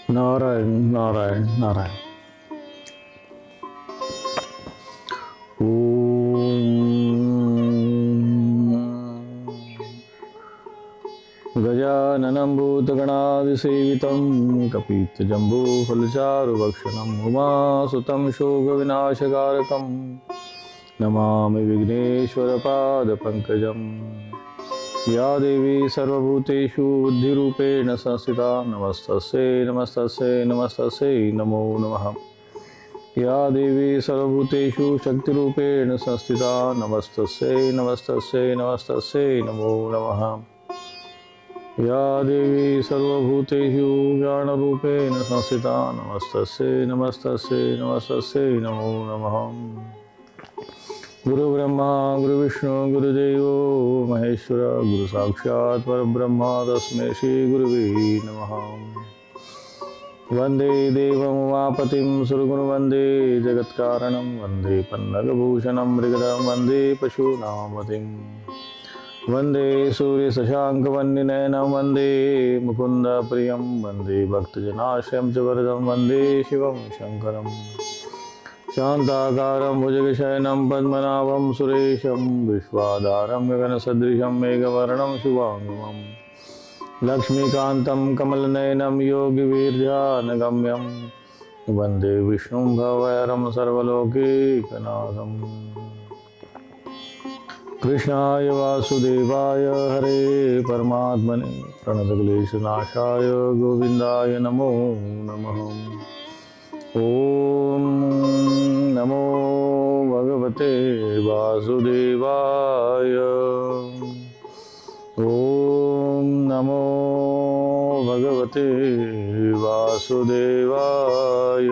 नारायण नारायण नारायण। गजाननं भूतगणादिसेवितं कपित्थजम्बूफलचारुभक्षणं उमासुतं शोकविनाशकारकं नमामि विघ्नेश्वरपादपङ्कजम्। या देवी सर्वभूतेषु बुद्धिरूपेण संस्थिता नमस्तस्यै नमस्तस्यै नमस्तस्यै नमो नमः। या देवी सर्वभूतेषु शक्तिरूपेण संस्थिता नमस्तस्यै नमस्तस्यै नमस्तस्यै नमो नमः। या देवी सर्वभूतेषु ज्ञानरूपेण संस्थिता नमस्तस्यै नमस्तस्यै नमस्तस्यै नमो नमः। गुरु ब्रह्मा गुरु विष्णु गुरुदेवो महेश्वर गुरु साक्षात् परब्रह्म तस्मै श्री गुरुवे नमः। वंदे देवं उमापतिं सुरगुरु वंदे जगत्कारणं वंदे पन्नगभूषणं मृगधं वंदे पशूनां वंदे सूर्यशशाङ्कवन्निनयनं वंदे मुकुन्दप्रियं वंदे भक्तजनाश्रयं च वरदं वंदे शिवं शङ्करम्। शान्ताकारं भुजगशयनं पद्मनाभं सुरेशं विश्वाधारं गगनसदृशं मेघवर्णं शुभांगं लक्ष्मीकान्तं कमलनयनं योगिवीर्यानगम्यं वन्दे विष्णुं भवहरं सर्वलोकैकनाथम्। कृष्णाय वासुदेवाय हरे परमात्मने प्रणतक्लेशनाशाय गोविन्दाय नमो नमः। ओम नमो भगवते वासुदेवाय। ओम नमो भगवते वासुदेवाय।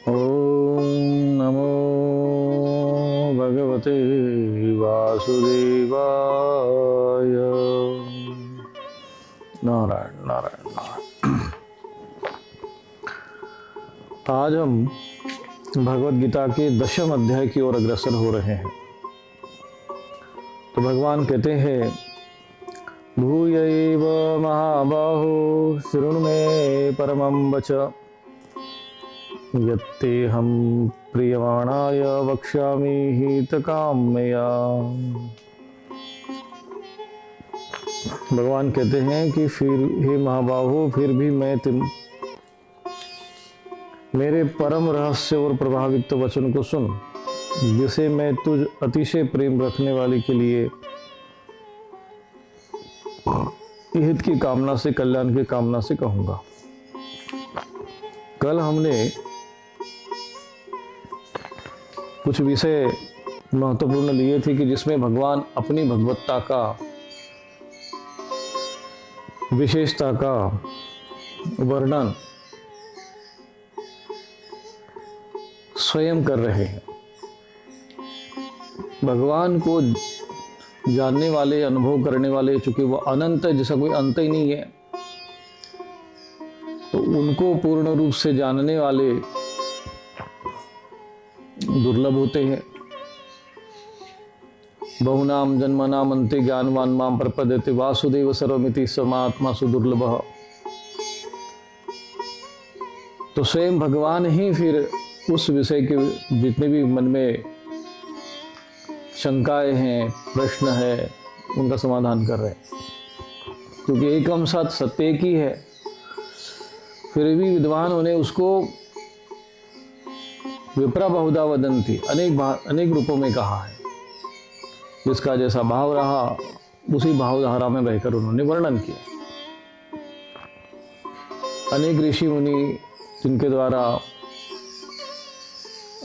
ओम नमो भगवते वासुदेवाय। नारायण नारायण नारायण। आज हम भगवद गीता के 10वें अध्याय की ओर अग्रसर हो रहे हैं। तो भगवान कहते हैं, भूयैव महाबाहो शृणु मे परमं वच यत्तेऽहं प्रीयमाणाय वक्ष्यामि हितकाम्यया। भगवान कहते हैं कि फिर हे महाबाहो, फिर भी मैं मेरे परम रहस्य और प्रभावित वचन को सुन, जिसे मैं तुझ अतिशय प्रेम रखने वाले के लिए हित की कामना से, कल्याण की कामना से कहूंगा। कल हमने कुछ विषय महत्वपूर्ण लिए थे कि जिसमें भगवान अपनी भगवत्ता का, विशेषता का वर्णन स्वयं कर रहे हैं। भगवान को जानने वाले, अनुभव करने वाले, चूंकि वो अनंत है, जैसा कोई अंत ही नहीं है, तो उनको पूर्ण रूप से जानने वाले दुर्लभ होते हैं। बहुनाम जन्मनाम अन्ते ज्ञानवान मां प्रपद्यते वासुदेव सर्वमिति समात्मा सुदुर्लभः। तो स्वयं भगवान ही फिर उस विषय के जितने भी मन में शंकाएं हैं, प्रश्न है, उनका समाधान कर रहे हैं। क्योंकि एकम सत, सत्य एक ही है, फिर भी विद्वानों ने उसको विप्रा बहुधा वदंती अनेक रूपों में कहा है। जिसका जैसा भाव रहा उसी भावधारा में बहकर उन्होंने वर्णन किया। अनेक ऋषि मुनि जिनके द्वारा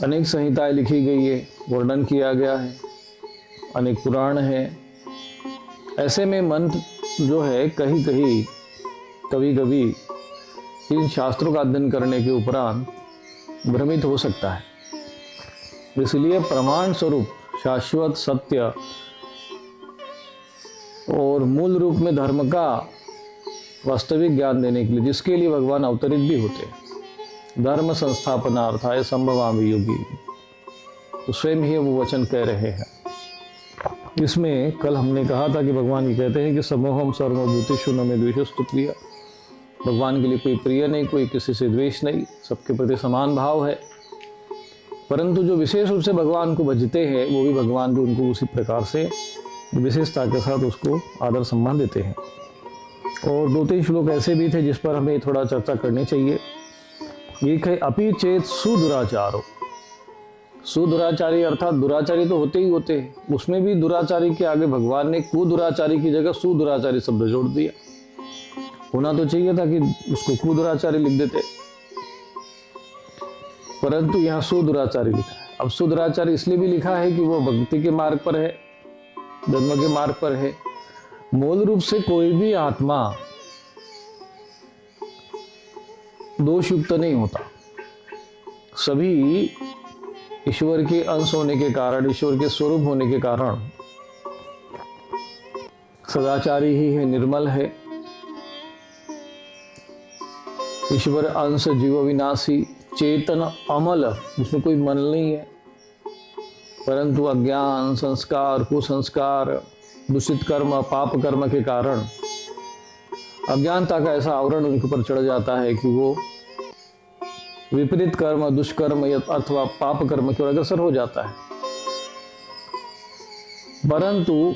अनेक संहिताएं लिखी गई है, वर्णन किया गया है, अनेक पुराण है। ऐसे में मन जो है कभी कभी इन शास्त्रों का अध्ययन करने के उपरांत भ्रमित हो सकता है। इसलिए प्रमाण स्वरूप शाश्वत सत्य और मूल रूप में धर्म का वास्तविक ज्ञान देने के लिए, जिसके लिए भगवान अवतरित भी होते हैं, धर्म संस्थापनार्थाय संभवामि योगी, तो स्वयं ही वो वचन कह रहे हैं। इसमें कल हमने कहा था कि भगवान ये कहते हैं कि समोहम सर्वभूतेषु न मे द्वेषस्तु प्रिय, भगवान के लिए कोई प्रिय नहीं, कोई किसी से द्वेष नहीं, सबके प्रति समान भाव है। परंतु जो विशेष रूप से भगवान को भजते हैं वो भी भगवान भी उनको उसी प्रकार से विशेषता के साथ उसको आदर सम्मान देते हैं। और 2-3 श्लोक ऐसे भी थे जिस पर हमें थोड़ा चर्चा करनी चाहिए। एक है अपि चेत सुदुराचारो। सुदुराचारी अर्थात दुराचारी तो होते ही होते हैं, उसमें भी दुराचारी के आगे भगवान ने कुदुराचारी की जगह सुदुराचारी शब्द जोड़ दिया। होना तो चाहिए था कि उसको कुदुराचारी लिख देते, परंतु यहाँ सुदुराचारी लिखा है। अब सुदुराचारी इसलिए भी लिखा है कि वो भक्ति के मार्ग पर है, धर्म के मार्ग पर है। मूल रूप से कोई भी आत्मा दोषयुक्त नहीं होता। सभी ईश्वर के अंश होने के कारण, ईश्वर के स्वरूप होने के कारण सदाचारी ही है, निर्मल है। ईश्वर अंश, जीव विनाशी, चेतन, अमल, उसमें कोई मन नहीं है। परंतु अज्ञान, संस्कार, कुसंस्कार, दूषित कर्म, पाप कर्म के कारण अज्ञानता का ऐसा आवरण उनके ऊपर चढ़ जाता है कि वो विपरीत कर्म, दुष्कर्म अथवा पाप कर्म की ओर अग्रसर हो जाता है। परंतु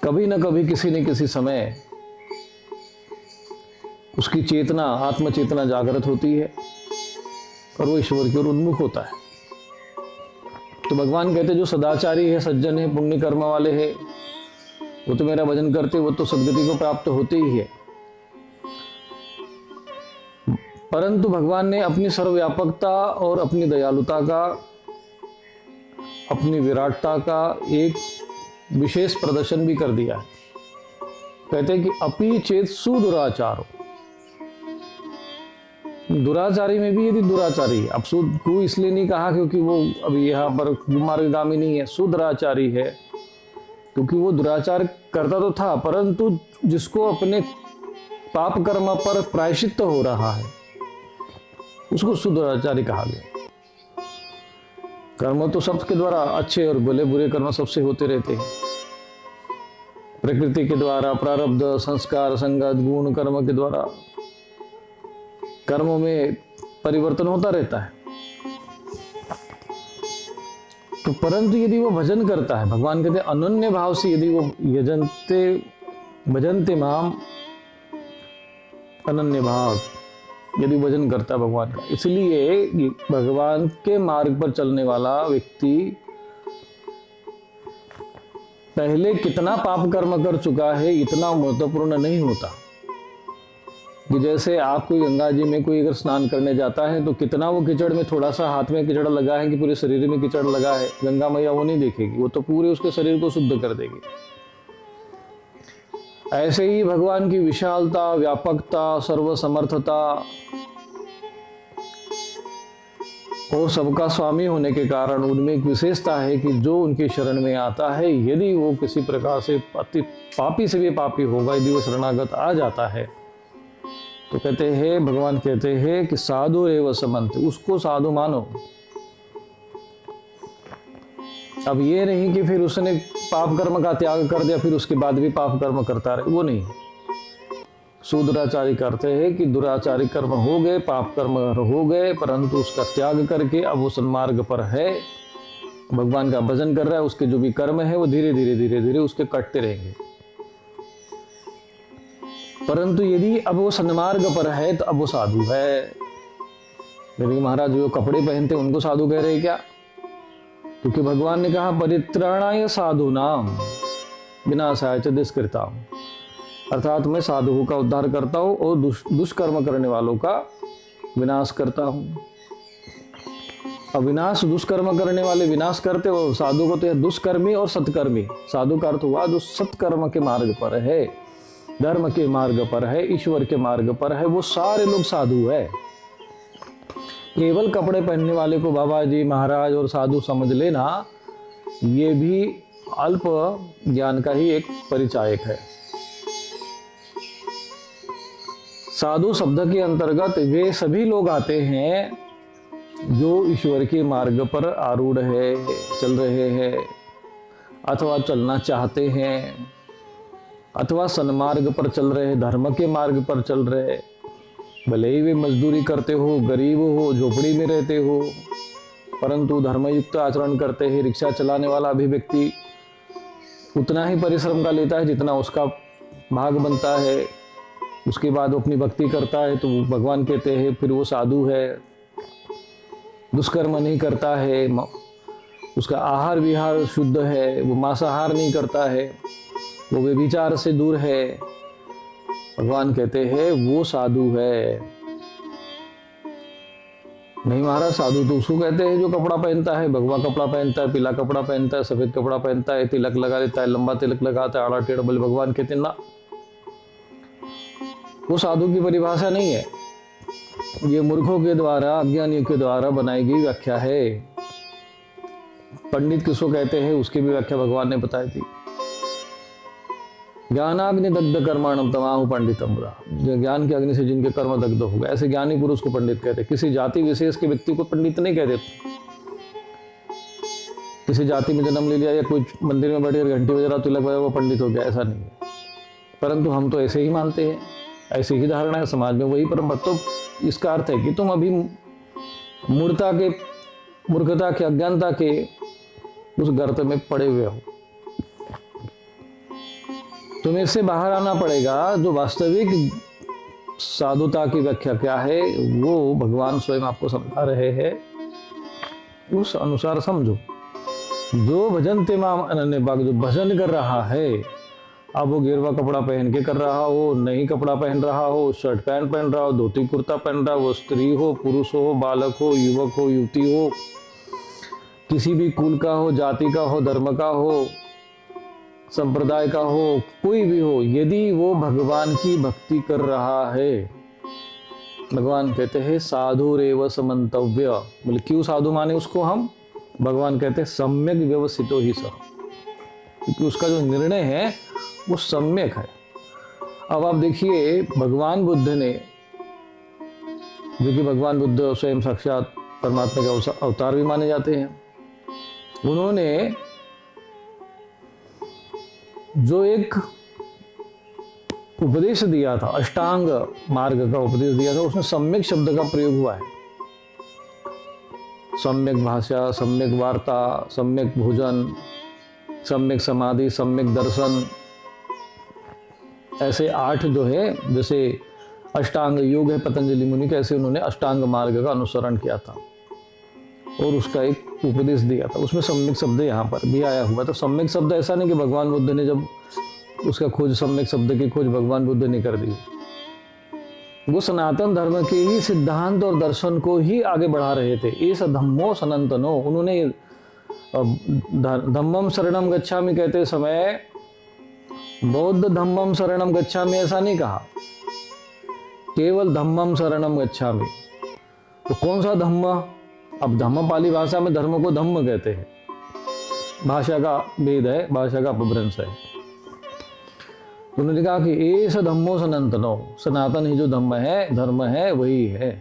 कभी न कभी, किसी न किसी समय उसकी चेतना, आत्मचेतना जागृत होती है और वो ईश्वर की ओर उन्मुख होता है। तो भगवान कहते जो सदाचारी है, सज्जन है, पुण्य कर्म वाले है, वो तो मेरा भजन करते, वो तो सदगति को प्राप्त होते ही है। परंतु भगवान ने अपनी सर्वव्यापकता और अपनी दयालुता का, अपनी विराटता का एक विशेष प्रदर्शन भी कर दिया है। कहते हैं कि अपि चेत सुदुराचारो। दुराचारी में भी यदि दुराचारी है, अब सुद को इसलिए नहीं कहा क्योंकि वो अभी यहाँ पर मार्गगामी नहीं है, सुदुराचारी है क्योंकि वो दुराचार करता तो था, परंतु जिसको अपने पाप कर्म पर प्रायश्चित्त हो रहा है उसको सुदुराचारी कहा गया। कर्म तो सबके द्वारा, अच्छे और भले बुरे कर्म सबसे होते रहते हैं। प्रकृति के द्वारा, प्रारब्ध, संस्कार, संगत, गुण, कर्म के द्वारा कर्मों में परिवर्तन होता रहता है। तो परंतु यदि वो भजन करता है, भगवान कहते हैं अनन्य भाव से यदि वो भजनते माम, अनन्य भाव यदि भजन करता है भगवान का, इसलिए भगवान के मार्ग पर चलने वाला व्यक्ति पहले कितना पाप कर्म कर चुका है इतना महत्वपूर्ण नहीं होता। कि जैसे आप कोई गंगा जी में कोई अगर स्नान करने जाता है तो कितना वो कीचड़ में, थोड़ा सा हाथ में कीचड़ लगा है कि पूरे शरीर में कीचड़ लगा है, गंगा मैया वो नहीं देखेगी, वो तो पूरे उसके शरीर को शुद्ध कर देगी। ऐसे ही भगवान की विशालता, व्यापकता, सर्वसमर्थता और सबका स्वामी होने के कारण उनमें एक विशेषता है कि जो उनके शरण में आता है, यदि वो किसी प्रकार से अति पापी से भी पापी होगा, यदि वो शरणागत आ जाता है तो कहते हैं, भगवान कहते हैं कि साधु एव समन्त, उसको साधु मानो। अब ये नहीं कि फिर उसने पाप कर्म का त्याग कर दिया फिर उसके बाद भी पाप कर्म करता रहे, वो नहीं। सुदुराचारी करते हैं कि दुराचारी कर्म हो गए, पाप कर्म हो गए, परंतु उसका त्याग करके अब वो सन्मार्ग पर है, भगवान का भजन कर रहा है, उसके जो भी कर्म है वो धीरे धीरे उसके कटते रहेंगे। परंतु यदि अब वो सन्मार्ग पर है तो अब वो साधु है। लेकिन महाराज जो कपड़े पहनते उनको साधु कह रहे क्या? क्योंकि भगवान ने कहा परित्राणाय साधूनाम विनाशाय च दुष्कृताम, अर्थात मैं साधुओं का उद्धार करता हूँ और दुष्कर्म करने वालों का विनाश करता हूँ। अविनाश, दुष्कर्म करने वाले विनाश करते हो, साधु को तो दुष्कर्मी और सत्कर्मी। साधु का अर्थ हुआ जो सत्कर्म के मार्ग पर है, धर्म के मार्ग पर है, ईश्वर के मार्ग पर है, वो सारे लोग साधु है। केवल कपड़े पहनने वाले को बाबा जी, महाराज और साधु समझ लेना, ये भी अल्प ज्ञान का ही एक परिचायक है। साधु शब्द के अंतर्गत वे सभी लोग आते हैं जो ईश्वर के मार्ग पर आरूढ़ है, चल रहे हैं अथवा चलना चाहते हैं, अथवा सन्मार्ग पर चल रहे, धर्म के मार्ग पर चल रहे, भले ही वे मजदूरी करते हो, गरीब हो, झोपड़ी में रहते हो, परंतु धर्मयुक्त आचरण करते हैं। रिक्शा चलाने वाला भी व्यक्ति उतना ही परिश्रम का लेता है जितना उसका भाग बनता है। उसके बाद वो अपनी भक्ति करता है तो भगवान कहते हैं फिर वो साधु है। दुष्कर्म नहीं करता है, उसका आहार विहार शुद्ध है, वो मांसाहार नहीं करता है, वो व्यभिचार से दूर है, भगवान कहते हैं वो साधु है। नहीं महाराज, साधु तो उसको कहते हैं जो कपड़ा पहनता है, भगवा कपड़ा पहनता है, पीला कपड़ा पहनता है, सफेद कपड़ा पहनता है, तिलक लगा लेता है, लंबा तिलक लगाता है, आड़ा टेढ़ा। बोले भगवान कहते ना, वो साधु की परिभाषा नहीं है, ये मूर्खों के द्वारा, अज्ञानियों के द्वारा बनाई गई व्याख्या है। पंडित किसको कहते हैं उसकी भी व्याख्या भगवान ने बताई थी। ज्ञानाग्नि दग्ध कर्माणम तमाहु पंडितम बुरा, जो ज्ञान की अग्नि से जिनके कर्म दग्ध हो गए, ऐसे ज्ञानी पुरुष को पंडित कहते हैं। किसी जाति विशेष के व्यक्ति को पंडित नहीं कहते। किसी जाति में जन्म ले लिया या कोई मंदिर में बैठकर घंटी बजा रहा, तिलक बजा, वो पंडित हो गया, ऐसा नहीं है। परंतु हम तो ऐसे ही मानते हैं, ऐसी ही धारणा है समाज में। वही परम तो इसका अर्थ है कि तुम अभी मूर्खता के अज्ञानता के उस गर्त में पड़े हुए हो। तुम्हें इससे बाहर आना पड़ेगा। जो वास्तविक साधुता की व्याख्या क्या है वो भगवान स्वयं आपको समझा रहे हैं, उस अनुसार समझो। जो भजन तेमाम अनन्य भाग, जो भजन कर रहा है, अब वो गेरुआ कपड़ा पहन के कर रहा हो, नहीं कपड़ा पहन रहा हो, शर्ट पैंट पहन रहा हो, धोती कुर्ता पहन रहा हो, वो स्त्री हो, पुरुष हो, बालक हो, युवक हो, युवती हो, किसी भी कुल का हो, जाति का हो, धर्म का हो, संप्रदाय का हो, कोई भी हो, यदि वो भगवान की भक्ति कर रहा है, भगवान कहते हैं साधुरेव समन्तव्य। बोले क्यों साधु माने उसको हम? भगवान कहते हैं सम्यक व्यवस्थितो ही सह, क्योंकि उसका जो निर्णय है वो सम्यक है। अब आप देखिए भगवान बुद्ध ने, जो कि भगवान बुद्ध स्वयं साक्षात परमात्मा के अवतार भी माने जाते हैं, उन्होंने जो एक उपदेश दिया था, अष्टांग मार्ग का उपदेश दिया था, उसमें सम्यक शब्द का प्रयोग हुआ है। सम्यक भाषा, सम्यक वार्ता, सम्यक भोजन, सम्यक समाधि, सम्यक दर्शन, ऐसे 8 जो है, जैसे अष्टांग योग है पतंजलि मुनि का, ऐसे उन्होंने अष्टांग मार्ग का अनुसरण किया था और उसका एक उपदेश दिया था। उसमें सम्यक शब्द यहाँ पर भी आया हुआ। तो सम्यक शब्द ऐसा नहीं कि भगवान बुद्ध ने जब उसका खोज, सम्यक शब्द की खोज भगवान बुद्ध ने कर दी, वो सनातन धर्म के ही सिद्धांत और दर्शन को ही आगे बढ़ा रहे थे। एस धम्मो सनातनो, उन्होंने धम्मम शरणम गच्छामि कहते समय बौद्ध धम्मम शरणम गच्छामि ऐसा नहीं कहा, केवल धम्मम शरणम गच्छामि। तो कौन सा धम्म? अब धम्म पाली भाषा में धर्म को धम्म कहते हैं, भाषा का भेद है, भाषा का अपभ्रंश है। उन्होंने कहा कि एस धम्मो सनातनो, सनातन ही जो धम्म है, धर्म है, वही है।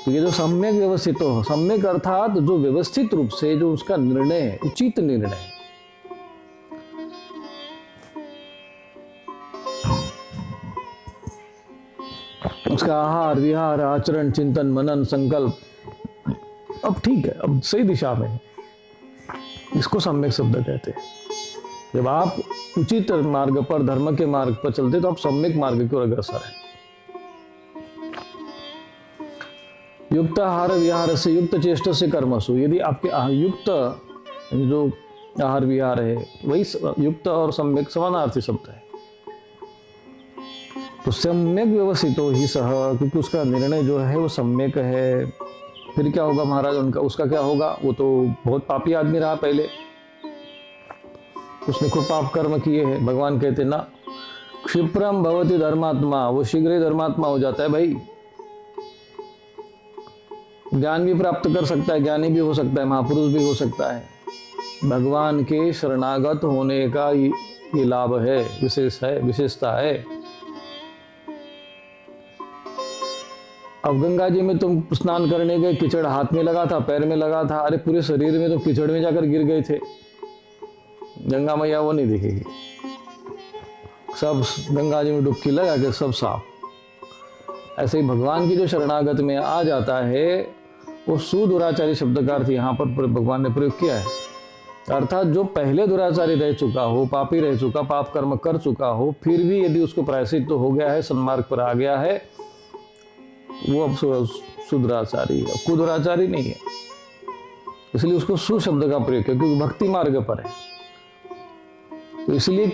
तो ये जो सम्यक व्यवस्थित हो, सम्यक अर्थात जो व्यवस्थित रूप से जो उसका निर्णय है, उचित निर्णय है। उसका आहार विहार, आचरण, चिंतन, मनन, संकल्प, अब ठीक है, अब सही दिशा में है, इसको सम्यक शब्द कहते हैं। जब आप उचित मार्ग पर, धर्म के मार्ग पर चलते तो आप सम्यक मार्ग की ओर अग्रसर है। युक्त आहार विहार से, युक्त चेष्ट से कर्मसु, यदि आपके युक्त जो आहार विहार है वही युक्त और सम्यक समानार्थी शब्द है। तो सम्यक व्यवस्थितो ही सह, क्योंकि उसका निर्णय जो है वो सम्यक है। फिर क्या होगा महाराज उनका? उसका क्या होगा? वो तो बहुत पापी आदमी रहा पहले, उसने खूब पाप कर्म किए हैं। भगवान कहते ना क्षिप्रम भवति धर्मात्मा, वो शीघ्र ही धर्मात्मा हो जाता है। भाई ज्ञान भी प्राप्त कर सकता है, ज्ञानी भी हो सकता है, महापुरुष भी हो सकता है। भगवान के शरणागत होने का ये लाभ है, विशेषता है। अब गंगा जी में तुम स्नान करने गए, कीचड़ हाथ में लगा था, पैर में लगा था, अरे पूरे शरीर में तुम कीचड़ में जाकर गिर गए थे, गंगा मैया वो नहीं दिखेगी। सब गंगा जी में डुबकी लगा के सब साफ। ऐसे ही भगवान की जो शरणागत में आ जाता है वो सुदुराचारी शब्द का अर्थ यहाँ पर भगवान ने प्रयोग किया है। अर्थात जो पहले दुराचारी रह चुका हो, पापी रह चुका, पाप कर्म कर चुका हो, फिर भी यदि उसको प्रायश्चित तो हो गया है, सन्मार्ग पर आ गया है, वो अब सुदुराचारी है, कुदुराचारी नहीं है। इसलिए उसको सुशब्द का प्रयोग किया क्योंकि भक्ति मार्ग पर है। तो इसलिए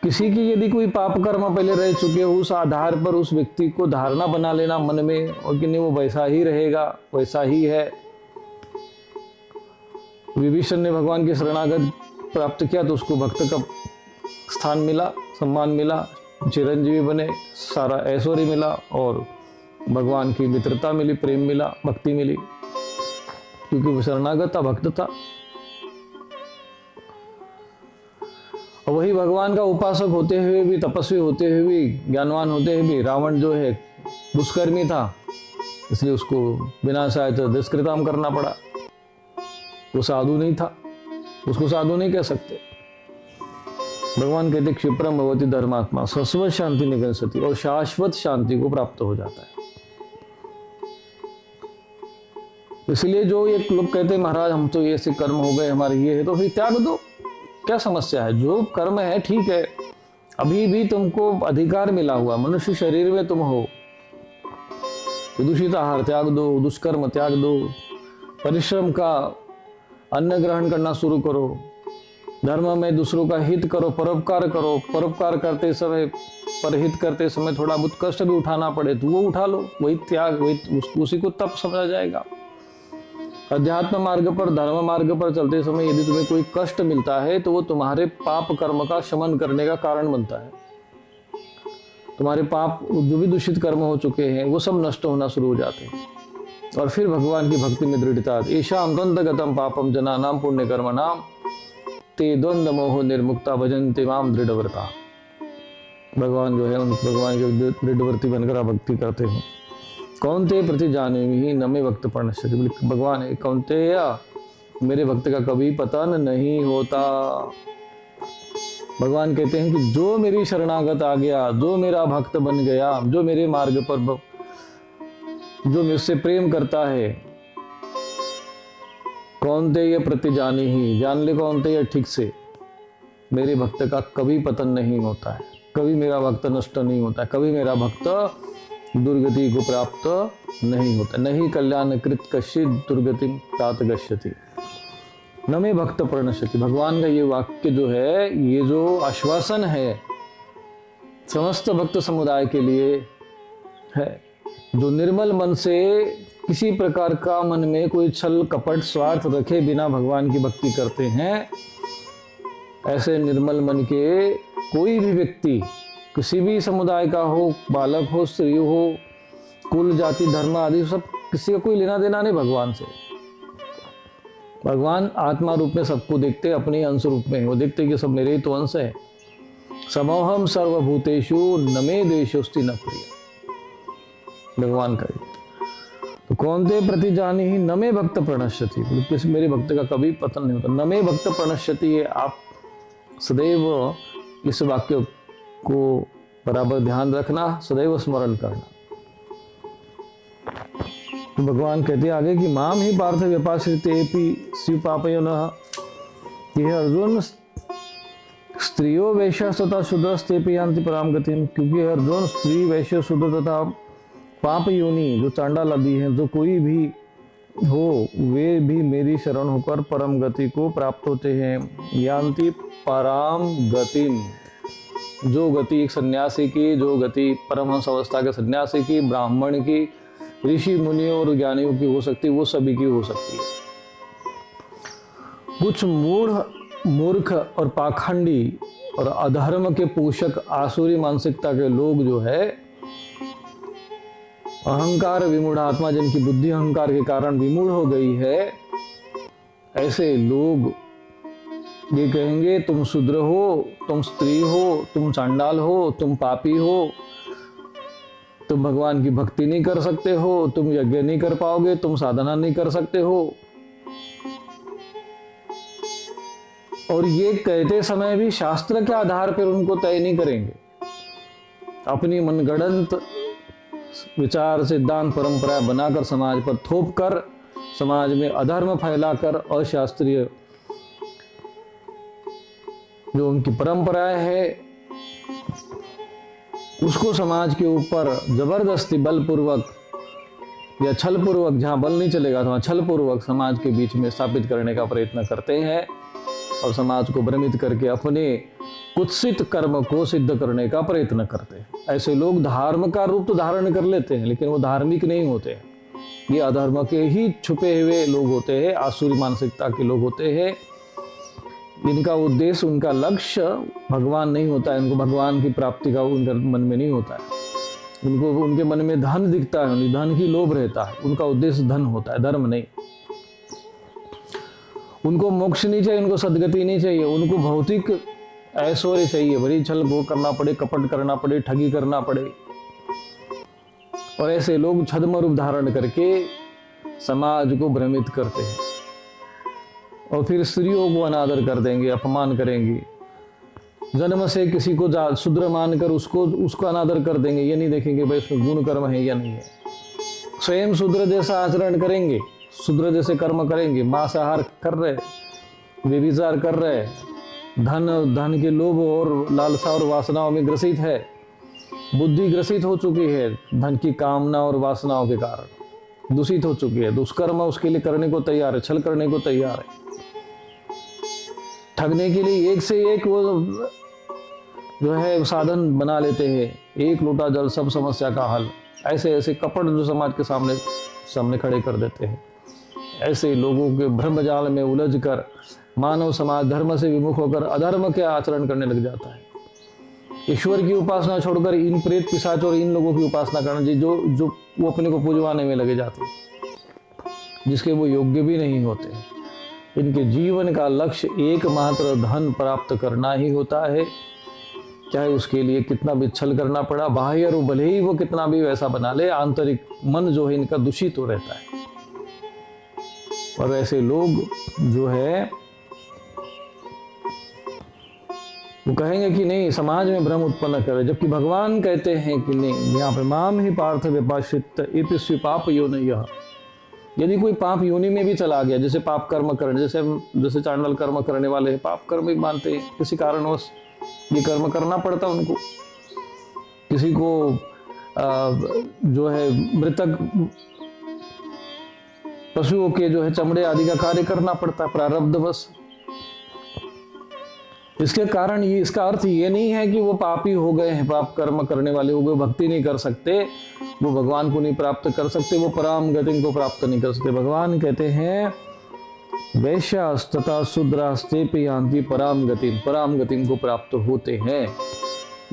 किसी की यदि कोई पाप कर्म पहले रह चुके हो, उस आधार पर उस व्यक्ति को धारणा बना लेना मन में और कि नहीं वो वैसा ही रहेगा, वैसा ही है। विभीषण ने भगवान की शरणागत प्राप्त किया तो उसको भक्त का स्थान मिला, सम्मान मिला, चिरंजीवी बने, सारा ऐश्वर्य मिला और भगवान की मित्रता मिली, प्रेम मिला, भक्ति मिली, क्योंकि वो शरणागत था, भक्त था। और वही भगवान का उपासक होते हुए भी, तपस्वी होते हुए भी, ज्ञानवान होते हुए भी रावण जो है दुष्कर्मी था, इसलिए उसको बिना शायद दुष्कृताम करना पड़ा। वो साधु नहीं था, उसको साधु नहीं कह सकते। भगवान कहते क्षिप्रम भवति धर्मात्मा शाश्वत शांति निगंसति, और शाश्वत शांति को प्राप्त हो जाता है। इसलिए जो एक लोग कहते हैं महाराज हम तो ये ऐसे कर्म हो गए हमारे ये है, तो फिर त्याग दो, क्या समस्या है? जो कर्म है ठीक है, अभी भी तुमको अधिकार मिला हुआ, मनुष्य शरीर में तुम हो, दूषित आहार त्याग दो, दुष्कर्म त्याग दो, परिश्रम का अन्न ग्रहण करना शुरू करो, धर्म में दूसरों का हित करो, परोपकार करो, परोपकार करते समय, परहित करते समय थोड़ा बहुत कष्ट भी उठाना पड़े तो वो उठा लो, वही त्याग, वही उसी को तप समझा जाएगा। अध्यात्म मार्ग पर, धर्म मार्ग पर चलते समय यदि तुम्हें कोई कष्ट मिलता है तो वो तुम्हारे पाप कर्म का शमन करने का कारण बनता है। तुम्हारे पाप जो भी दूषित कर्म हो चुके हैं वो सब नष्ट होना शुरू हो जाते हैं और फिर भगवान की भक्ति में दृढ़ता। ईशाम द्वंद्वगतम पापम जनानाम पुण्य कर्म नाम ते द्वंद्व मोह निर्मुक्ता भजन्ते माम दृढ़व्रता। भगवान जो है उन भगवान के दृढ़वर्ती बनकर आप भक्ति करते हैं। कौनते प्रति जाने ही न में भक्त प्रणश्यति, भगवान है कौनते या मेरे भक्त का कभी पतन नहीं होता। भगवान कहते हैं कि जो मेरी शरणागत आ गया, जो मेरा भक्त बन गया, जो मेरे मार्ग पर, जो मुझसे प्रेम करता है, कौनते ये प्रति जानी ही, जान ले कौनते ये ठीक से, मेरे भक्त का कभी पतन नहीं होता है, कभी मेरा भक्त नष्ट नहीं होता है, कभी मेरा भक्त दुर्गति को प्राप्त नहीं होता। नहीं कल्याण कृत कश्चित दुर्गति तात गच्छति न मे भक्त प्रणश्यति। भगवान का ये वाक्य जो है, ये जो आश्वासन है समस्त भक्त समुदाय के लिए है, जो निर्मल मन से किसी प्रकार का मन में कोई छल कपट स्वार्थ रखे बिना भगवान की भक्ति करते हैं, ऐसे निर्मल मन के कोई भी व्यक्ति, किसी भी समुदाय का हो, बालक हो, स्त्री हो, कुल जाति धर्म आदि सब, किसी का कोई लेना देना नहीं भगवान से। भगवान आत्मा रूप में सबको देखते, अपने अंश रूप में वो देखते कि सब मेरे ही तो अंश है। समोहम सर्वभूतेषु न मे द्वेषोस्ति न प्रिय। भगवान का तो कौनते प्रति जानी ही न मे भक्त प्रणश्यति, किसी मेरे भक्त का कभी पतन नहीं होता। न मे भक्त प्रणश्यति, ये आप सदैव इस वाक्य को बराबर ध्यान रखना, सदैव स्मरण करना। तो भगवान कहते हैं आगे कि माम ही पार्थ व्यपाश्रितेपि शिव पापयो न, यह अर्जुन स्त्रियो वैश्य तथा शूद्रस्तेपि यान्ति पराम गतिम। क्योंकि अर्जुन स्त्री, वैश्य, शूद्र तथा पाप योनि जो चांडाल आदि हैं, जो कोई भी हो, वे भी मेरी शरण होकर परम गति को प्राप्त होते हैं। यान्ति पराम गतिम, जो गति एक सन्यासी की, जो गति परमहंस अवस्था के सन्यासी की, ब्राह्मण की, ऋषि मुनियों और ज्ञानियों की हो सकती है, वो सभी की हो सकती है। कुछ मूर्ख और पाखंडी और अधर्म के पोषक आसुरी मानसिकता के लोग जो है, अहंकार विमूढ़ आत्मा, जिनकी बुद्धि अहंकार के कारण विमूढ़ हो गई है, ऐसे लोग ये कहेंगे तुम शूद्र हो, तुम स्त्री हो, तुम चांडाल हो, तुम पापी हो, तुम भगवान की भक्ति नहीं कर सकते हो, तुम यज्ञ नहीं कर पाओगे, तुम साधना नहीं कर सकते हो। और ये कहते समय भी शास्त्र के आधार पर उनको तय नहीं करेंगे, अपनी मनगढ़ंत विचार, सिद्धांत, परंपरा बनाकर समाज पर थोप कर, समाज में अधर्म फैलाकर, अशास्त्रीय जो उनकी परंपराएं है उसको समाज के ऊपर जबरदस्ती बलपूर्वक या छलपूर्वक, जहां बल नहीं चलेगा वहां छलपूर्वक समाज के बीच में स्थापित करने का प्रयत्न करते हैं और समाज को भ्रमित करके अपने कुत्सित कर्म को सिद्ध करने का प्रयत्न करते हैं। ऐसे लोग धर्म का रूप तो धारण कर लेते हैं, लेकिन वो धार्मिक नहीं होते हैं। ये अधर्म के ही छुपे हुए लोग होते हैं, आसुरी मानसिकता के लोग होते हैं। इनका उद्देश्य, उनका लक्ष्य भगवान नहीं होता है, इनको भगवान की प्राप्ति का उनके मन में नहीं होता है। उनको उनके मन में धन दिखता है, धन की लोभ रहता है, उनका उद्देश्य धन होता है, धर्म नहीं। उनको मोक्ष नहीं चाहिए, उनको सदगति नहीं चाहिए, उनको भौतिक ऐश्वर्य चाहिए, बड़ी छल वो करना पड़े, कपट करना पड़े, ठगी करना पड़े। और ऐसे लोग छद्म रूप धारण करके समाज को भ्रमित करते हैं और फिर स्त्रियों को अनादर कर देंगे, अपमान करेंगे। जन्म से किसी को शूद्र मानकर उसको अनादर कर देंगे, ये नहीं देखेंगे भाई उसमें गुण कर्म है या नहीं है। स्वयं शूद्र जैसा आचरण करेंगे, शूद्र जैसे कर्म करेंगे, मांसाहार कर रहे, व्यभिचार कर रहे, धन के लोभ और लालसा और वासनाओं में ग्रसित है, बुद्धि ग्रसित हो चुकी है, धन की कामना और वासनाओं के कारण दूषित हो चुकी है। दुष्कर्म उसके लिए करने को तैयार है, छल करने को तैयार है, ठगने के लिए एक से एक वो जो है साधन बना लेते हैं। एक लोटा जल सब समस्या का हल, ऐसे ऐसे कपट जो समाज के सामने खड़े कर देते हैं। ऐसे लोगों के भ्रमजाल में उलझकर मानव समाज धर्म से विमुख होकर अधर्म के आचरण करने लग जाता है। ईश्वर की उपासना छोड़कर इन प्रेत पिशाच और इन लोगों की उपासना करना चाहिए जो वो अपने को पूजवाने में लगे जाते हैं, जिसके वो योग्य भी नहीं होते। इनके जीवन का लक्ष्य एकमात्र धन प्राप्त करना ही होता है, चाहे उसके लिए कितना भी छल करना पड़ा। बाह्य रूप भले ही वो कितना भी वैसा बना ले, आंतरिक मन जो है इनका दूषित हो रहता है। और ऐसे लोग जो है वो कहेंगे कि नहीं, समाज में भ्रम उत्पन्न करे, जबकि भगवान कहते हैं कि नहीं, यहाँ पे माम ही पार्थ विपाशित इति पाप योनियः। यदि कोई पाप योनि में भी चला गया, जैसे पाप कर्म करने, जैसे चांडाल कर्म करने वाले पाप कर्म भी मानते हैं, किसी कारणवश ये कर्म करना पड़ता उनको, किसी को जो है मृतक पशुओं के जो है चमड़े आदि का कार्य करना पड़ता है प्रारब्धवश। इसके कारण ये, इसका अर्थ ये नहीं है कि वो पापी हो गए हैं, पाप कर्म करने वाले हो गए, भक्ति नहीं कर सकते, वो भगवान को नहीं प्राप्त कर सकते, वो पराम गति को प्राप्त नहीं कर सकते। भगवान कहते हैं वैश्यास तथा शूद्रास्ते यान्ति पराम गतिम को प्राप्त होते हैं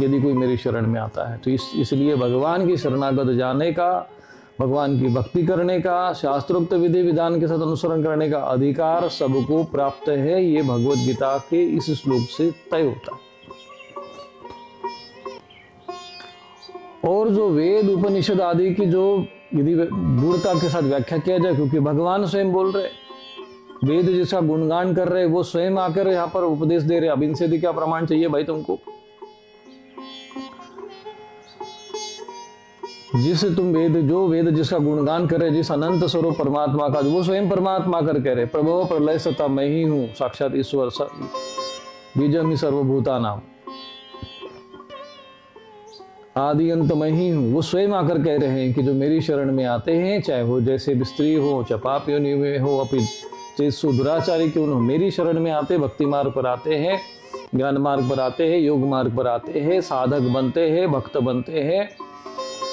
यदि कोई मेरी शरण में आता है। तो इसलिए भगवान की शरणागत जाने का, भगवान की भक्ति करने का, शास्त्रोक्त विधि विधान के साथ अनुसरण करने का अधिकार सबको प्राप्त है। ये भगवत गीता के इस श्लोक से तय होता है। और जो वेद उपनिषद आदि की जो यदि गूढ़ता के साथ व्याख्या किया जाए, क्योंकि भगवान स्वयं बोल रहे, वेद जिसका गुणगान कर रहे, वो स्वयं आकर यहाँ पर उपदेश दे रहे। अब इनसे भी क्या प्रमाण चाहिए भाई तुमको? जिससे तुम वेद जिसका गुणगान कर रहे, जिस अनंत स्वरूप परमात्मा का, वो स्वयं परमात्मा कर कह रहे, प्रभव प्रलय सता मैं ही हूं, साक्षात ईश्वर बीजम ही सर्वभूता नाम, आदि अंत मैं ही हूं। वो स्वयं आकर कह रहे हैं कि जो मेरी शरण में आते हैं, चाहे वो जैसे भी स्त्री हो, चाहे पाप योनि में हो, अपनी दुराचारी क्यों हो, मेरी शरण में आते, भक्ति मार्ग पर आते हैं, ज्ञान मार्ग पर आते हैं, योग मार्ग पर आते हैं, साधक बनते हैं, भक्त बनते हैं,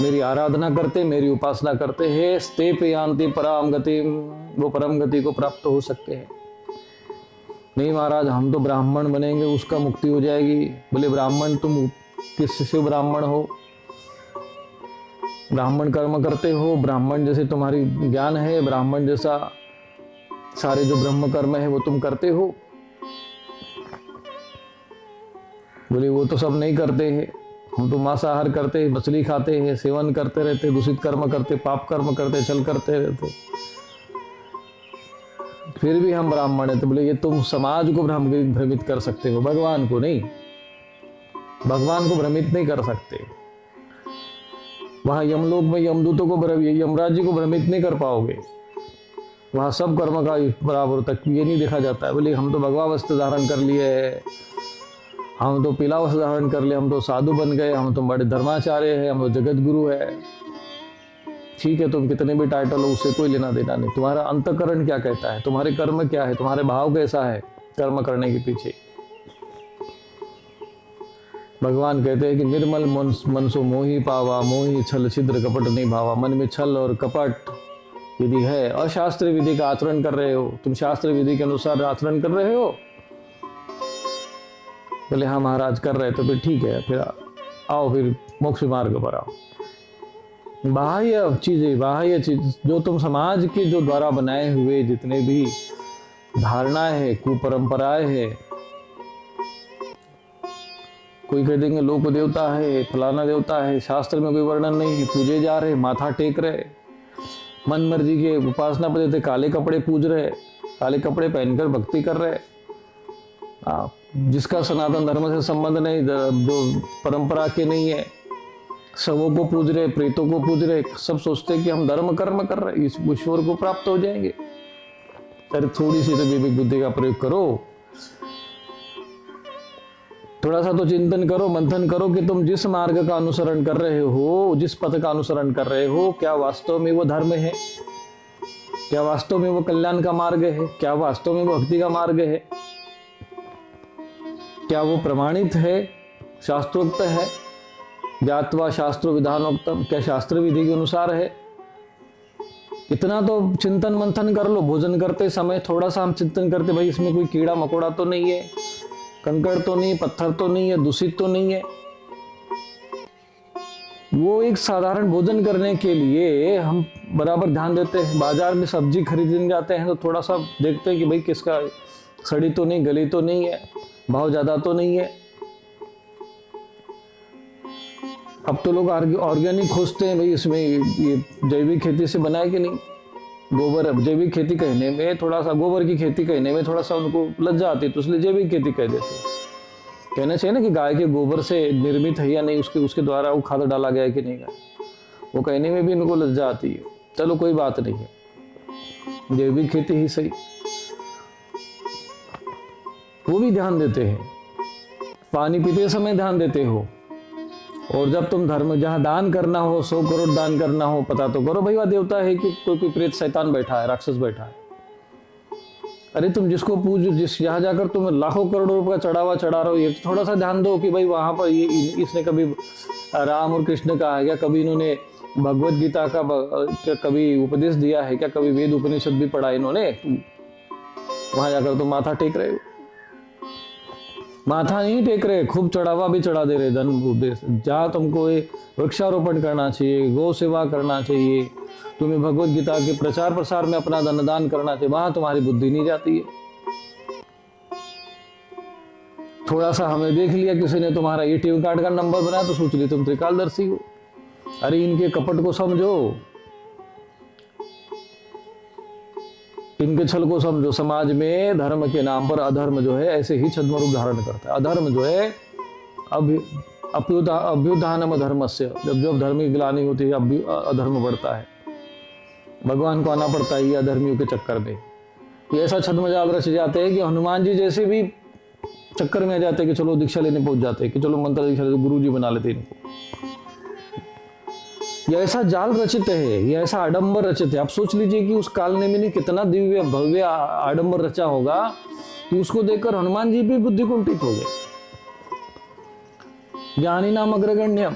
मेरी आराधना करते, मेरी उपासना करते हैं, स्ते पे यान्ति पराम गति, वो परम गति को प्राप्त हो सकते हैं। नहीं महाराज हम तो ब्राह्मण बनेंगे, उसका मुक्ति हो जाएगी। बोले ब्राह्मण तुम किससे ब्राह्मण हो? ब्राह्मण कर्म करते हो, ब्राह्मण जैसे तुम्हारी ज्ञान है, ब्राह्मण जैसा सारे जो ब्रह्म कर्म है वो तुम करते हो? बोले वो तो सब नहीं करते हैं, हम तो मांसाहार करते हैं, मछली खाते हैं, सेवन करते रहते, दूषित कर्म करते, पाप कर्म करते, छल करते रहते, फिर भी हम ब्राह्मण हैं। तो बोले ये तुम समाज को भ्रमित कर सकते हो, भगवान को नहीं। भगवान को भ्रमित नहीं कर सकते। वहाँ यमलोक में यमदूतों को यमराज जी को भ्रमित नहीं कर पाओगे। वहाँ सब कर्म का बराबर तक ये नहीं देखा जाता है बोले हम तो भगवा वस्त्र धारण कर लिए है, हम तो पीला वस्त्र धारण कर लिए, हम तो साधु बन गए, हम तो बड़े धर्माचार्य हैं, हम तो जगत गुरु है। ठीक है, तुम कितने भी टाइटल हो उससे कोई लेना देना नहीं। तुम्हारा अंतःकरण क्या कहता है, तुम्हारे कर्म क्या है, तुम्हारे भाव कैसा है कर्म करने के पीछे। भगवान कहते हैं कि निर्मल मन सो मोही पावा, मोही छल छिद्र कपट नहीं भावा। मन में छल और कपट यदि है, अशास्त्र विधि का आचरण कर रहे हो, तुम शास्त्र विधि के अनुसार आचरण कर रहे हो, बोले हाँ महाराज कर रहे, तो फिर ठीक है, फिर आओ, फिर मोक्ष मार्ग पर आओ। बाह्य चीज जो तुम समाज के जो द्वारा बनाए हुए जितने भी धारणाएं है, कुपरंपराएं है, कोई कह देंगे लोक देवता है, फलाना देवता है, शास्त्र में कोई वर्णन नहीं है, पूजे जा रहे, माथा टेक रहे, मन मर्जी के उपासना पर देते, काले कपड़े पूज रहे, काले कपड़े पहनकर भक्ति कर रहे। जिसका सनातन धर्म से संबंध नहीं, जो परंपरा के नहीं है, शवों को पूज रहे, प्रेतों को पूज रहे, सब सोचते कि हम धर्म कर्म कर रहे, इस ईश्वर को प्राप्त हो जाएंगे। अरे थोड़ी सी तो विवेक बुद्धि का प्रयोग करो, थोड़ा सा तो चिंतन करो, मंथन करो कि तुम जिस मार्ग का अनुसरण कर रहे हो, जिस पथ का अनुसरण कर रहे हो, क्या वास्तव में वो धर्म है, क्या वास्तव में वो कल्याण का मार्ग है, क्या वास्तव में वो भक्ति का मार्ग है, क्या वो प्रमाणित है, शास्त्रोक्त है, ज्ञात्वा शास्त्रो विधानोक्तम, क्या शास्त्र विधि के अनुसार है। इतना तो चिंतन मंथन कर लो। भोजन करते समय थोड़ा सा हम चिंतन करते, भाई इसमें कोई कीड़ा मकोड़ा तो नहीं है, कंकड़ तो नहीं, पत्थर तो नहीं है, दूषित तो नहीं है। वो एक साधारण भोजन करने के लिए हम बराबर ध्यान देते हैं। बाजार में सब्जी खरीदने जाते हैं तो थोड़ा सा देखते हैं कि भाई किसका सड़ी तो नहीं, गली तो नहीं है, भाव ज्यादा तो नहीं है। अब तो लोग ऑर्गेनिक खोजते हैं, भाई इसमें ये जैविक खेती से बनाए कि नहीं। गोबर, जैविक खेती कहने में थोड़ा सा, गोबर की खेती कहने में थोड़ा सा उनको लज्जा आती है, तो इसलिए जैविक खेती कह देते हैं। कहना चाहिए ना कि गाय के गोबर से निर्मित है या नहीं, उसके द्वारा वो खाद डाला गया है कि नहीं, वो कहने में भी इनको लज्जा आती है। चलो कोई बात नहीं है, जैविक खेती ही सही, वो भी ध्यान देते हैं। पानी पीते समय ध्यान देते हो, और जब तुम धर्म जहां दान करना हो, 100 करोड़ दान करना हो, पता तो करो भाई वह देवता है कि कोई प्रेत शैतान बैठा है, राक्षस बैठा है। अरे तुम जिसको पूज, जिस यहाँ जाकर तुम लाखों करोड़ों रुपये का चढ़ावा चढ़ा रहे हो, ये थोड़ा सा ध्यान दो कि भाई वहां पर ये इसने कभी राम और कृष्ण का है क्या, कभी इन्होंने भगवत गीता का कभी उपदेश दिया है क्या, कभी वेद उपनिषद भी पढ़ा इन्होंने। वहां जाकर तुम माथा टेक रहे हो, माथा नहीं टेक रहे, खूब चढ़ावा भी चढ़ा दे रहे धन उद्देश्य। जहाँ तुमको वृक्षारोपण करना चाहिए, गौ सेवा करना चाहिए, तुम्हें भगवत गीता के प्रचार प्रसार में अपना धनदान करना चाहिए, वहां तुम्हारी बुद्धि नहीं जाती है। थोड़ा सा हमें देख लिया किसी ने, तुम्हारा एटीएम कार्ड का नंबर बनाया तो सोच ली तुम त्रिकालदर्शी हो। अरे इनके कपट को समझो, इनके छल को समझो। समाज में धर्म के नाम पर अधर्म जो है ऐसे ही छद्म रूप धारण करता है। अधर्म जो है अभ्युत्थानम धर्मस्य, जब धर्म की गिलानी होती है अधर्म बढ़ता है। भगवान को आना पड़ता है ये अधर्मियों के चक्कर में। ये ऐसा छद्म जाल रच जाते हैं कि हनुमान जी जैसे भी चक्कर में आ जाते हैं कि चलो दीक्षा लेने पहुंच जाते हैं, कि चलो मंत्र दीक्षा लेते, गुरु जी बना लेते इनको। यह ऐसा जाल रचित है, यह ऐसा आडंबर रचित है। आप सोच लीजिए कि उस कालनेमी ने कितना दिव्य भव्य आडंबर रचा होगा कि उसको देखकर हनुमान जी भी बुद्धि कुंठित हो गए। ज्ञानी नाम अग्रगण्यम,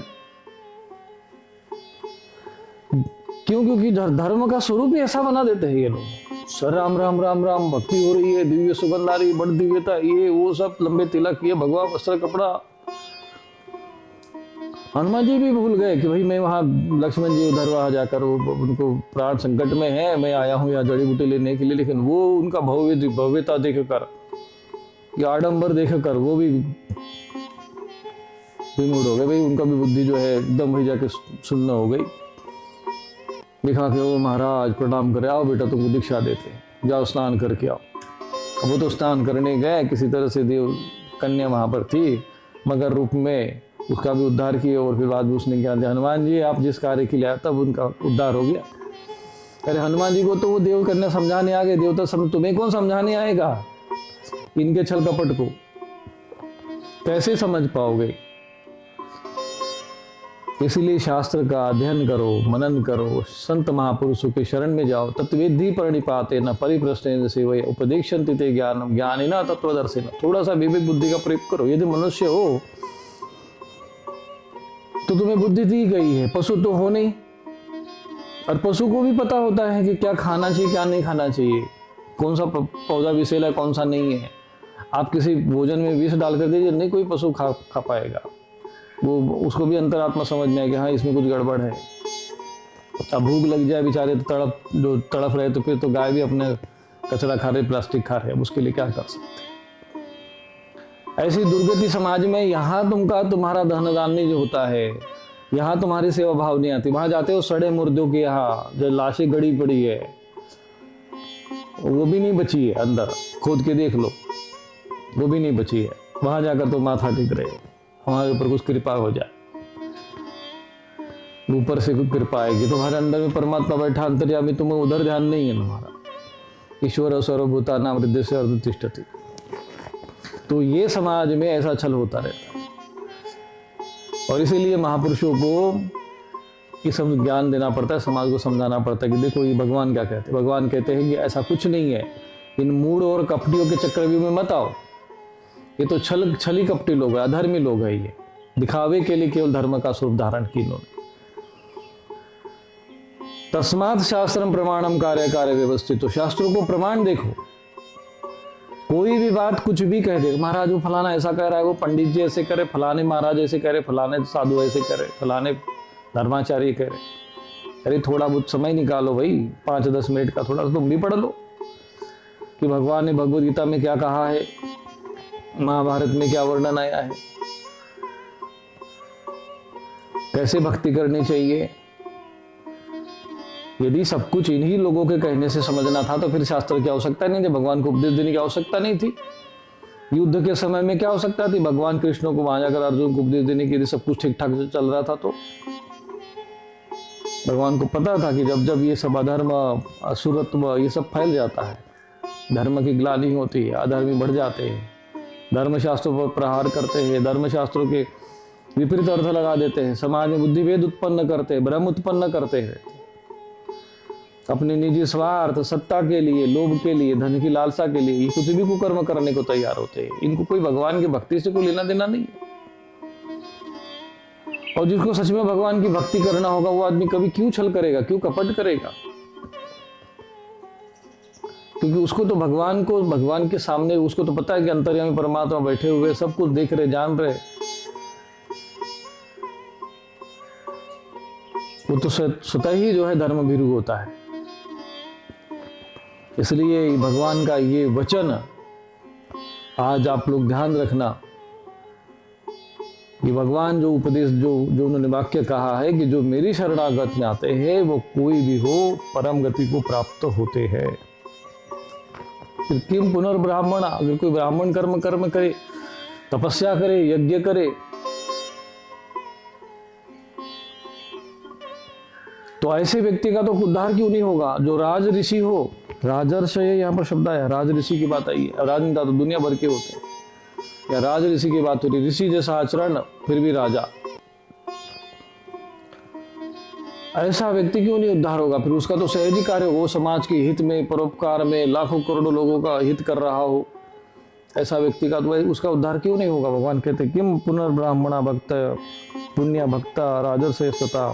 क्यों? क्योंकि धर्म का स्वरूप ही ऐसा बना देते हैं ये लोग। सर राम राम राम राम, भक्ति हो रही है, दिव्य सुगंध आ रही, बड़ दिव्यता, ये वो सब, लंबे तिलक, ये भगवा वस्त्र कपड़ा। हनुमान जी भी भूल गए कि भाई मैं वहाँ लक्ष्मण जी उधर वहाँ जाकर उनको प्राण संकट में है, मैं आया हूँ यहाँ जड़ी बूटी लेने के लिए। लेकिन वो उनका भव्यता देखकर, या आडंबर देखकर वो भी विमूढ़ हो गए। भाई उनका भी बुद्धि जो है एकदम वही जाके सुन्न हो गई। दिखा के वो महाराज प्रणाम करे, आओ बेटा तुमको दीक्षा देते, जाओ स्नान करके आओ। वो तो स्नान करने गए, किसी तरह से देव कन्या वहाँ पर थी मगर रूप में, उसका भी उद्धार किया। और फिर बाद में उसने क्या दिया, हनुमान जी आप जिस कार्य के लिए आए तब उनका उद्धार हो गया। अरे हनुमान जी को तो वो देव कन्या समझाने आ गए, देवता तुम्हें कौन समझाने आएगा इनके छल कपट को, कैसे समझ पाओगे। इसलिए शास्त्र का अध्ययन करो, मनन करो, संत महापुरुषों के शरण में जाओ। तत्वेद्धि परिपाते न परिप्रश्न सेवय उपदेक्षन्ति ते ज्ञानम ज्ञानिना तत्वदर्शिना। थोड़ा सा विवेक बुद्धि का प्रयोग करो। यदि मनुष्य हो तो तुम्हें बुद्धि दी गई है, पशु तो हो नहीं। और पशु को भी पता होता है कि क्या खाना चाहिए क्या नहीं खाना चाहिए, कौन सा पौधा विषैला है कौन सा नहीं है। आप किसी भोजन में विष डाल कर दीजिए, नहीं कोई पशु खा पाएगा। वो उसको भी अंतरात्मा समझ में आए कि हाँ इसमें कुछ गड़बड़ है। अब भूख लग जाए बेचारे तो तड़प रहे, तो फिर तो गाय भी अपने कचरा खा रहे, प्लास्टिक खा रहे, अब उसके लिए क्या कर सकते। ऐसी दुर्गति समाज में यहाँ तुम्हारा धन दानी जो होता है, यहाँ तुम्हारी सेवा भाव नहीं आती। वहां जाते हो सड़े मुर्दों के यहाँ जो लाशें गड़ी पड़ी है, वो भी नहीं बची है, अंदर खोद के देख लो वो भी नहीं बची है। वहां जाकर तो माथा टेक रहे हो, हमारे ऊपर कुछ कृपा हो जाए, ऊपर से कुछ कृपा आएगी। तुम्हारे अंदर में परमात्मा बैठा अंतर्यामी, तुम्हें उधर ध्यान नहीं है तुम्हारा। ईश्वर सर्वभूतानां हृदयस्य अर्धतिष्ठति। तो ये समाज में ऐसा छल होता रहता है, और इसीलिए महापुरुषों को ये सब ज्ञान देना पड़ता है, समाज को समझाना पड़ता है कि देखो ये भगवान क्या कहते हैं। भगवान कहते हैं कि ऐसा कुछ नहीं है, इन मूढ़ और कपटियों के चक्रव्यूह में मत आओ। ये तो छली कपटी लोग हैं, अधर्मी लोग हैं, ये दिखावे के लिए केवल धर्म का स्वरूप धारण की इन्होंने। तस्मात् शास्त्रम प्रमाणम कार्य व्यवस्थित। तो शास्त्रों को प्रमाण देखो। कोई भी बात कुछ भी कह दे, महाराज वो फलाना ऐसा कह रहा है, वो पंडित जी ऐसे करे, फलाने महाराज ऐसे कह रहे, फलाने साधु ऐसे करे, फलाने धर्माचार्य कह रहे। अरे थोड़ा बहुत समय निकालो भाई, 5-10 मिनट का थोड़ा तुम भी पढ़ लो कि भगवान ने भगवद गीता में क्या कहा है, महाभारत में क्या वर्णन आया है, कैसे भक्ति करनी चाहिए। यदि सब कुछ इन्हीं लोगों के कहने से समझना था तो फिर शास्त्र की आवश्यकता नहीं थी, भगवान को उपदेश देने की आवश्यकता नहीं थी। युद्ध के समय में क्या आवश्यकता थी, भगवान कृष्ण को वहां जाकर अर्जुन को उपदेश देने की। यदि सब कुछ ठीक ठाक से चल रहा था तो भगवान को पता था कि जब जब ये सब अधर्म असुरत्व ये सब फैल जाता है, धर्म की ग्लानि होती है, अधर्मी बढ़ जाते हैं, धर्मशास्त्रों पर प्रहार करते हैं, धर्मशास्त्रों के विपरीत अर्थ लगा देते हैं, समाज में बुद्धिभेद उत्पन्न करते हैं, भ्रम उत्पन्न करते हैं, अपने निजी स्वार्थ, सत्ता के लिए, लोभ के लिए, धन की लालसा के लिए ये कुछ भी कुकर्म करने को तैयार होते हैं। इनको कोई भगवान की भक्ति से कोई लेना देना नहीं है। और जिसको सच में भगवान की भक्ति करना होगा वो आदमी कभी क्यों छल करेगा, क्यों कपट करेगा? क्योंकि उसको तो भगवान के सामने उसको तो पता है कि अंतर्यामी परमात्मा बैठे हुए सब कुछ देख रहे, जान रहे। वो तो स्वतः ही जो है धर्म भीरू होता है। इसलिए भगवान का ये वचन आज आप लोग ध्यान रखना कि भगवान जो उपदेश जो उन्होंने वाक्य कहा है कि जो मेरी शरणागत में आते हैं वो कोई भी हो परम गति को प्राप्त होते हैं। फिर किम पुनर्ब्राह्मण, अगर कोई ब्राह्मण कर्म करे, तपस्या करे, यज्ञ करे, तो ऐसे व्यक्ति का तो उद्धार क्यों नहीं होगा? जो राज ऋषि हो, राजर्षय यहाँ पर शब्द आया, राज ऋषि की बात आई है। राजनेता तो दुनिया भर के होते हैं, या राज ऋषि की बात हो रही, ऋषि जैसा आचरण फिर भी राजा। ऐसा व्यक्ति क्यों नहीं उद्धार होगा? फिर उसका तो सहज ही कार्य हो, समाज के हित में, परोपकार में, लाखों करोड़ों लोगों का हित कर रहा हो, ऐसा व्यक्ति का तो उसका उद्धार क्यों नहीं होगा? भगवान कहते किम पुनर्ब्राह्मणा भक्त पुण्य भक्ता राजर्षय सता।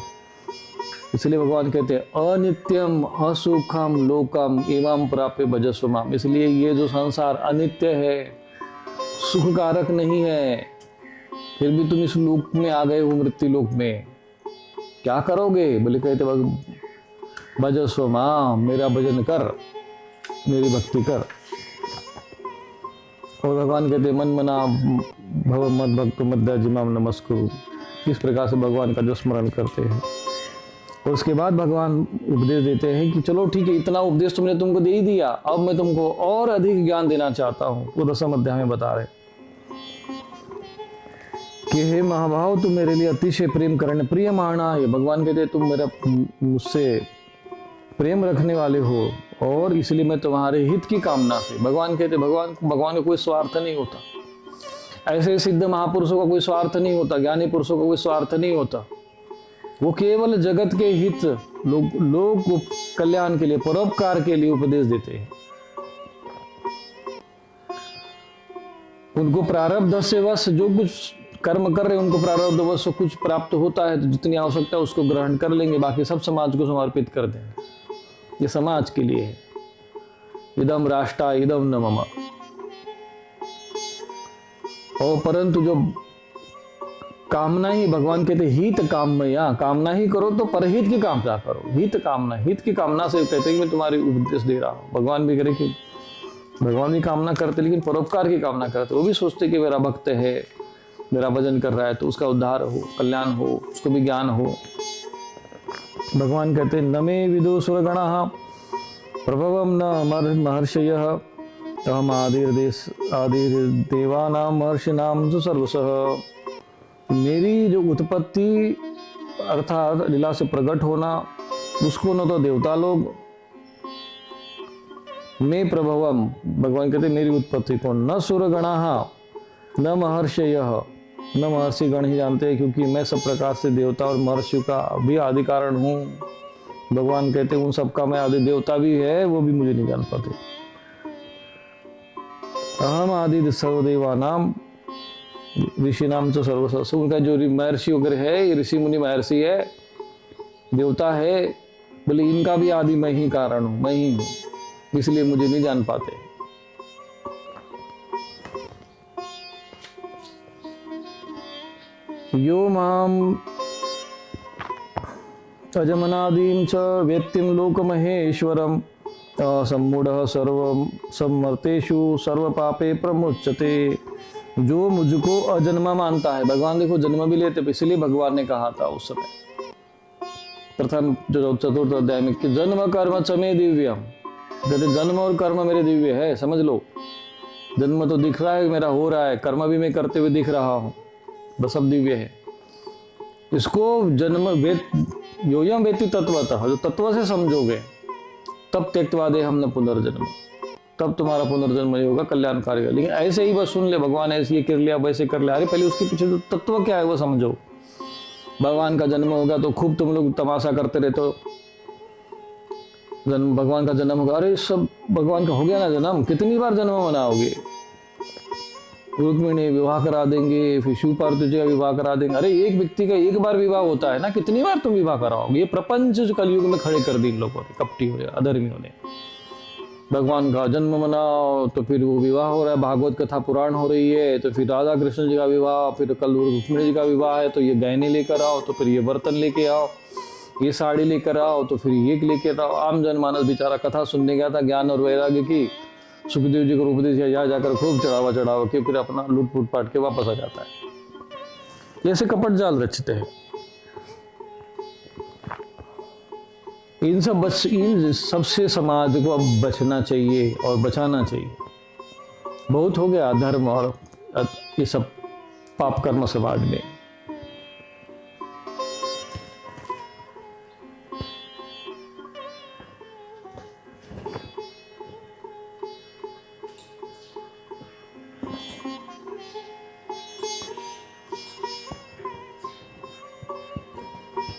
इसलिए भगवान कहते हैं अनित्यम असुखम लोकम एवं प्राप्य भजस्व माम। इसलिए ये जो संसार अनित्य है, सुखकारक नहीं है, फिर भी तुम इस लोक में आ गए हो, मृत्यु लोक में, क्या करोगे? बोले कहते भजस्व माम, मेरा भजन कर, मेरी भक्ति कर। और भगवान कहते मन मना भव मद भक्त मद्याजिमाम नमस्कुरु। इस प्रकार से भगवान का जो स्मरण करते हैं। और उसके बाद भगवान उपदेश देते हैं कि चलो ठीक है, इतना उपदेश तुमने तुमको दे ही दिया, अब मैं तुमको और अधिक ज्ञान देना चाहता हूं। वो 10वें अध्याय में बता रहे कि हे महाभाव, तुम मेरे लिए अतिशय प्रेम करने प्रिय माना है। भगवान कहते तुम मेरा मुझसे प्रेम रखने वाले हो और इसलिए मैं तुम्हारे हित की कामना से। भगवान कहते भगवान का कोई स्वार्थ नहीं होता। ऐसे सिद्ध महापुरुषों का कोई स्वार्थ नहीं होता, ज्ञानी पुरुषों का कोई स्वार्थ नहीं होता। वो केवल जगत के हित, लोग को कल्याण के लिए, परोपकार के लिए उपदेश देते हैं। उनको प्रारब्ध से वश जो कुछ कर्म कर रहे हैं, उनको प्रारब्ध वश कुछ प्राप्त होता है तो जितनी आवश्यकता है उसको ग्रहण कर लेंगे, बाकी सब समाज को समर्पित कर देंगे। ये समाज के लिए है। इदम राष्ट्रा इदम न मम। और परंतु जो कामना ही, भगवान कहते हित कामया, कामना ही करो तो परहित की कामना करो। हित कामना, हित की कामना से कहते हैं मैं तुम्हारी उपदेश दे रहा हूं। भगवान भी करे कि भगवान भी कामना करते लेकिन परोपकार की कामना करते। वो भी सोचते कि मेरा भक्त है, मेरा भजन कर रहा है तो उसका उद्धार हो, कल्याण हो, उसको भी ज्ञान हो। भगवान कहते न मे विदु सुरगणः प्रभवम न महर्षयः अहम आदिर्देवानां महर्षिणां च सर्वशः। मेरी जो उत्पत्ति अर्थात लीला से प्रकट होना, उसको न तो देवता लोग, मैं प्रभवम, भगवान कहते मेरी उत्पत्ति को न सुरगणः न महर्षयः, न महर्षि गण ही जानते हैं क्योंकि मैं सब प्रकार से देवता और महर्षि का भी आदि कारण हूँ। भगवान कहते उन सबका मैं आदि देवता भी है, वो भी मुझे नहीं जान पाते। अहम आदि सर्वदेवानाम ऋषि नाम च सर्वस। उनका जो महर्षि वगैरह है, ऋषि मुनि महर्षि है, देवता है, बोले इनका भी आदि मैं ही कारण हूँ, मैं ही हूँ, इसलिए मुझे नहीं जान पाते। यो माम अजमनादीं च वेत्तिं लोकमहेश्वरम् सम्मूढ़ सर्व सम्मर्तेषु सर्व पापे प्रमुच्यते। जो मुझको अजन्मा मानता है, भगवान देखो जन्म भी लेते, इसलिए भगवान ने कहा था उस समय प्रथम जो चतुर्थ अध्याय में कि जन्म कर्म च मे दिव्यम। कहते जन्म और कर्म मेरे दिव्य है, समझ लो। जन्म तो दिख रहा है मेरा हो रहा है, कर्म भी मैं करते हुए दिख रहा हूँ, बस सब दिव्य है। इसको जन्म योयम वेत्ति तत्वतः, जो तत्व से समझोगे तब त्यक्त्वा देहं न पुनर्जन्म, तब तुम्हारा पुनर्जन्म नहीं होगा, कल्याणकारी। लेकिन ऐसे ही बस सुन ले भगवान ऐसे ये कर लिया, वैसे कर लिया, अरे पहले उसके पीछे जो तत्व क्या है वो समझो। भगवान का जन्म होगा तो खूब तुम लोग तमाशा करते रहते हो, जन्म भगवान का जन्म होगा, अरे सब भगवान का हो गया ना जन्म, कितनी बार जन्म मनाओगे। रुक्मिणी विवाह करा देंगे, फिर शिव पार्वती का विवाह करा देंगे। अरे एक व्यक्ति का एक बार विवाह होता है ना, कितनी बार तुम विवाह कराओगे। ये प्रपंच जो कलयुग में खड़े कर दी इन लोगों ने, कपटियों ने, अधर्मियों ने। भगवान का जन्म मनाओ तो फिर वो विवाह हो रहा है, भागवत कथा पुराण हो रही है तो फिर राधा कृष्ण जी का विवाह, फिर कल रुक्मिणी जी का विवाह है तो ये गहने लेकर आओ, तो फिर ये बर्तन लेके आओ, ये साड़ी लेकर आओ, तो फिर ये लेकर आओ। आम जनमानस बेचारा कथा सुनने गया था ज्ञान और वैराग्य की, सुखदेव जी को उपदेश दिया, यहाँ जाकर खूब चढ़ावा के फिर अपना लूट फूट पाट के वापस आ जाता है। ऐसे कपट जाल रचते हैं। इन सबसे समाज को अब बचना चाहिए और बचाना चाहिए। बहुत हो गया धर्म और ये सब पाप कर्म समाज में।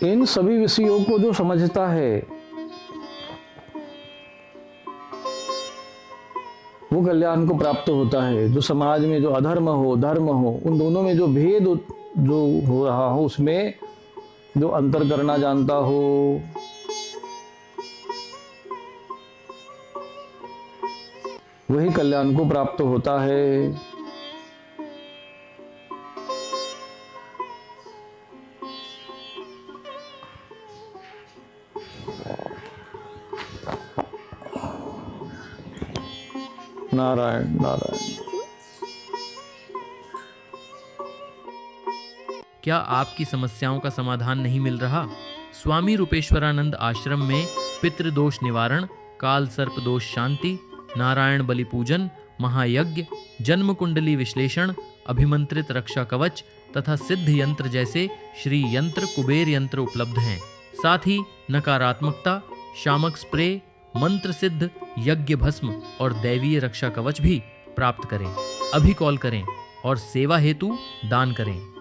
इन सभी विषयों को जो समझता है वो कल्याण को प्राप्त होता है। जो समाज में जो अधर्म हो धर्म हो, उन दोनों में जो भेद जो हो रहा हो उसमें जो अंतर करना जानता हो, वही कल्याण को प्राप्त होता है। नारायण नारायण। क्या आपकी समस्याओं का समाधान नहीं मिल रहा? स्वामी रूपेश्वरानंद आश्रम में पितृदोष निवारण, काल सर्प दोष शांति, नारायण बलि पूजन, महायज्ञ, जन्म कुंडली विश्लेषण, अभिमंत्रित रक्षा कवच तथा सिद्ध यंत्र जैसे श्री यंत्र, कुबेर यंत्र उपलब्ध हैं। साथ ही नकारात्मकता शामक स्प्रे, मंत्र सिद्ध यज्ञ भस्म और दैवीय रक्षा कवच भी प्राप्त करें। अभी कॉल करें और सेवा हेतु दान करें।